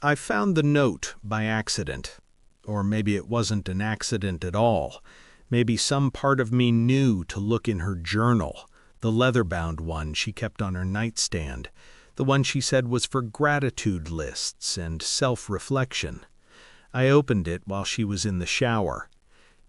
I found the note by accident. Or maybe it wasn't an accident at all. Maybe some part of me knew to look in her journal, the leather-bound one she kept on her nightstand, the one she said was for gratitude lists and self-reflection. I opened it while she was in the shower.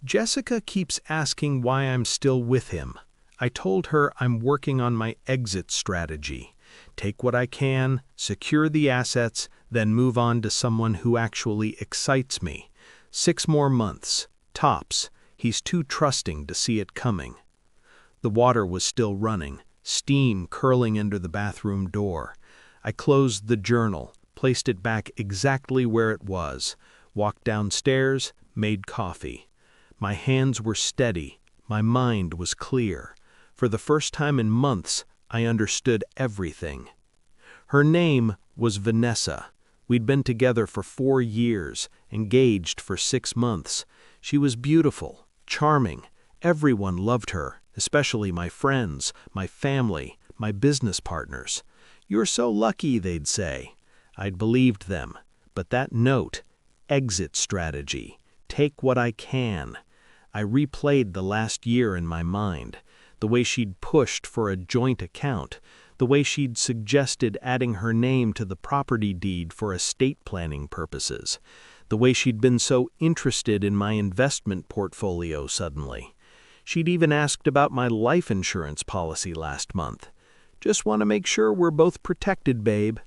Jessica keeps asking why I'm still with him. I told her I'm working on my exit strategy. Take what I can, secure the assets, then move on to someone who actually excites me. 6 more months, tops. He's too trusting to see it coming. The water was still running, steam curling under the bathroom door. I closed the journal, placed it back exactly where it was, walked downstairs, made coffee. My hands were steady, my mind was clear. For the first time in months, I understood everything. Her name was Vanessa. We'd been together for 4 years, engaged for 6 months. She was beautiful, charming. Everyone loved her, especially my friends, my family, my business partners. "You're so lucky," they'd say. I'd believed them. But that note, exit strategy, take what I can. I replayed the last year in my mind. The way she'd pushed for a joint account, the way she'd suggested adding her name to the property deed for estate planning purposes, the way she'd been so interested in my investment portfolio suddenly. She'd even asked about my life insurance policy last month. "Just want to make sure we're both protected, babe."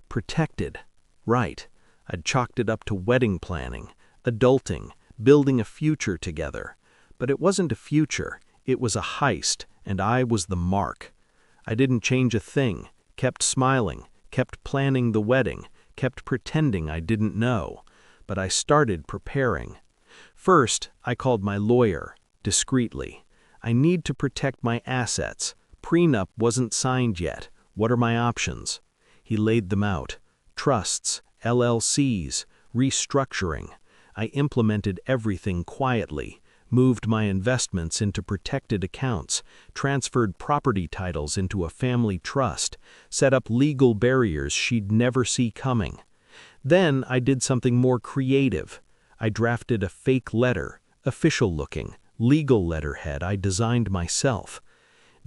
Protected. Right. I'd chalked it up to wedding planning, adulting, building a future together. But it wasn't a future. It was a heist, and I was the mark. I didn't change a thing, kept smiling, kept planning the wedding, kept pretending I didn't know. But I started preparing. First, I called my lawyer, discreetly. I need to protect my assets. Prenup wasn't signed yet. What are my options? He laid them out. Trusts, LLCs, restructuring. I implemented everything quietly. Moved my investments into protected accounts, transferred property titles into a family trust, set up legal barriers she'd never see coming. Then I did something more creative. I drafted a fake letter, official-looking, legal letterhead I designed myself.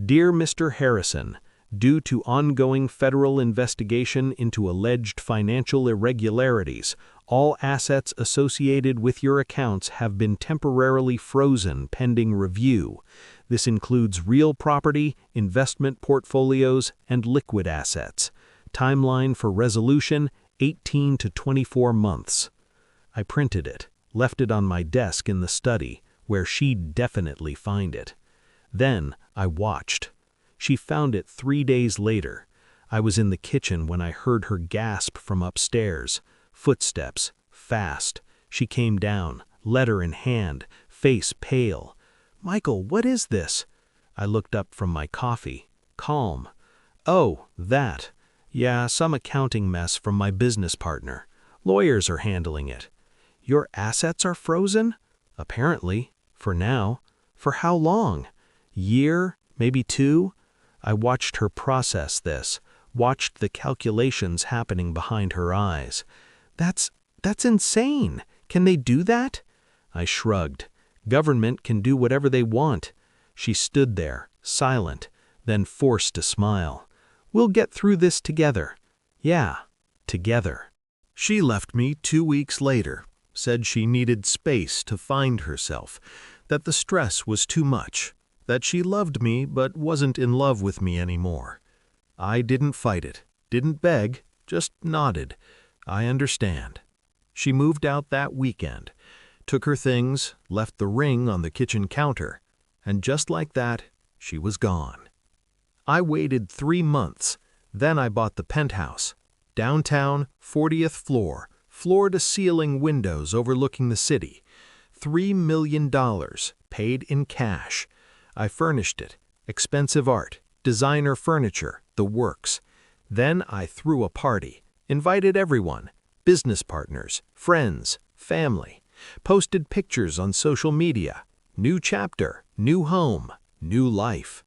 "Dear Mr. Harrison, due to ongoing federal investigation into alleged financial irregularities, all assets associated with your accounts have been temporarily frozen pending review. This includes real property, investment portfolios, and liquid assets. Timeline for resolution, 18 to 24 months. I printed it, left it on my desk in the study, where she'd definitely find it. Then I watched. She found it 3 days later. I was in the kitchen when I heard her gasp from upstairs. Footsteps, fast. She came down, letter in hand, face pale. "Michael, what is this?" I looked up from my coffee, calm. "Oh, that. Yeah, some accounting mess from my business partner. Lawyers are handling it." "Your assets are frozen?" "Apparently, for now." "For how long? Year, maybe 2? I watched her process this, watched the calculations happening behind her eyes. That's insane. Can they do that?" I shrugged. Government can do whatever they want. She stood there, silent, then forced a smile. "We'll get through this together." "Yeah, together." She left me 2 weeks later, said she needed space to find herself, that the stress was too much, that she loved me but wasn't in love with me anymore. I didn't fight it, didn't beg, just nodded. I understand. She moved out that weekend, took her things, left the ring on the kitchen counter, and just like that, she was gone. I waited 3 months, then I bought the penthouse. Downtown, 40th floor, floor-to-ceiling windows overlooking the city. $3 million, paid in cash. I furnished it, expensive art, designer furniture, the works. Then I threw a party, invited everyone, business partners, friends, family, posted pictures on social media. New chapter, new home, new life.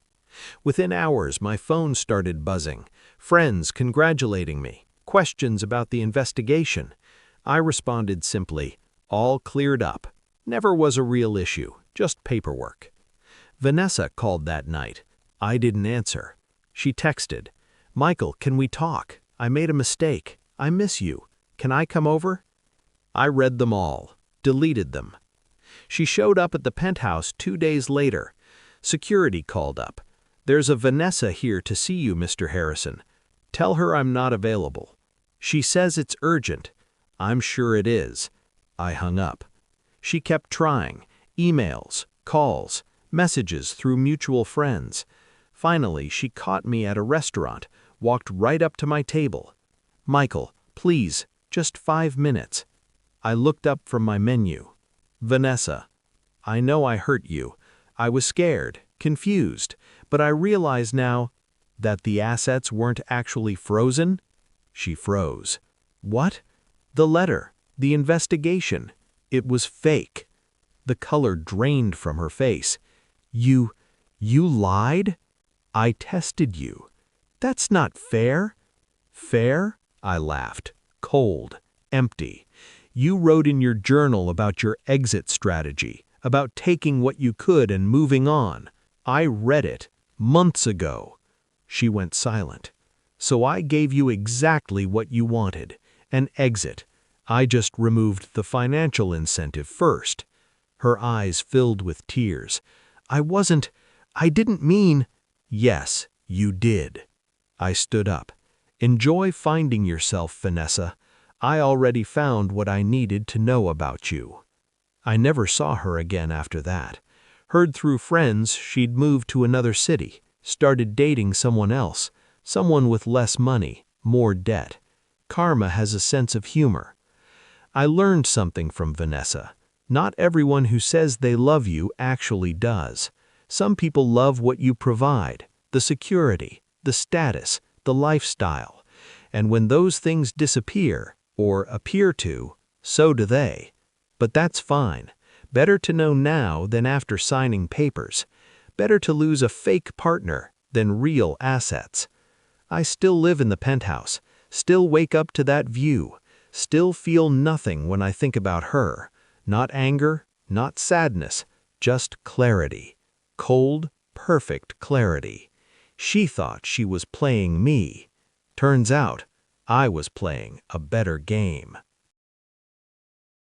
Within hours, my phone started buzzing, friends congratulating me, questions about the investigation. I responded simply, all cleared up. Never was a real issue, just paperwork. Vanessa called that night. I didn't answer. She texted, "Michael, can we talk? I made a mistake. I miss you. Can I come over?" I read them all, deleted them. She showed up at the penthouse 2 days later. Security called up. "There's a Vanessa here to see you, Mr. Harrison. Tell her I'm not available. She says it's urgent." I'm sure it is. I hung up. She kept trying. Emails, calls, messages through mutual friends. Finally, she caught me at a restaurant, walked right up to my table. "Michael, please, just 5 minutes." I looked up from my menu. "Vanessa, I know I hurt you. I was scared, confused, but I realize now that the assets weren't actually frozen." She froze. "What?" "The letter, the investigation. It was fake." The color drained from her face. You lied? I tested you. That's not fair." "Fair?" I laughed. Cold, empty. "You wrote in your journal about your exit strategy, about taking what you could and moving on. I read it months ago." She went silent. "So I gave you exactly what you wanted, an exit. I just removed the financial incentive first." Her eyes filled with tears. I didn't mean." "Yes, you did." I stood up. "Enjoy finding yourself, Vanessa. I already found what I needed to know about you." I never saw her again after that. Heard through friends she'd moved to another city, started dating someone else, someone with less money, more debt. Karma has a sense of humor. I learned something from Vanessa. Not everyone who says they love you actually does. Some people love what you provide, the security, the status, the lifestyle. And when those things disappear, or appear to, so do they. But that's fine. Better to know now than after signing papers. Better to lose a fake partner than real assets. I still live in the penthouse, still wake up to that view, still feel nothing when I think about her. Not anger, not sadness, just clarity. Cold, perfect clarity. She thought she was playing me. Turns out, I was playing a better game.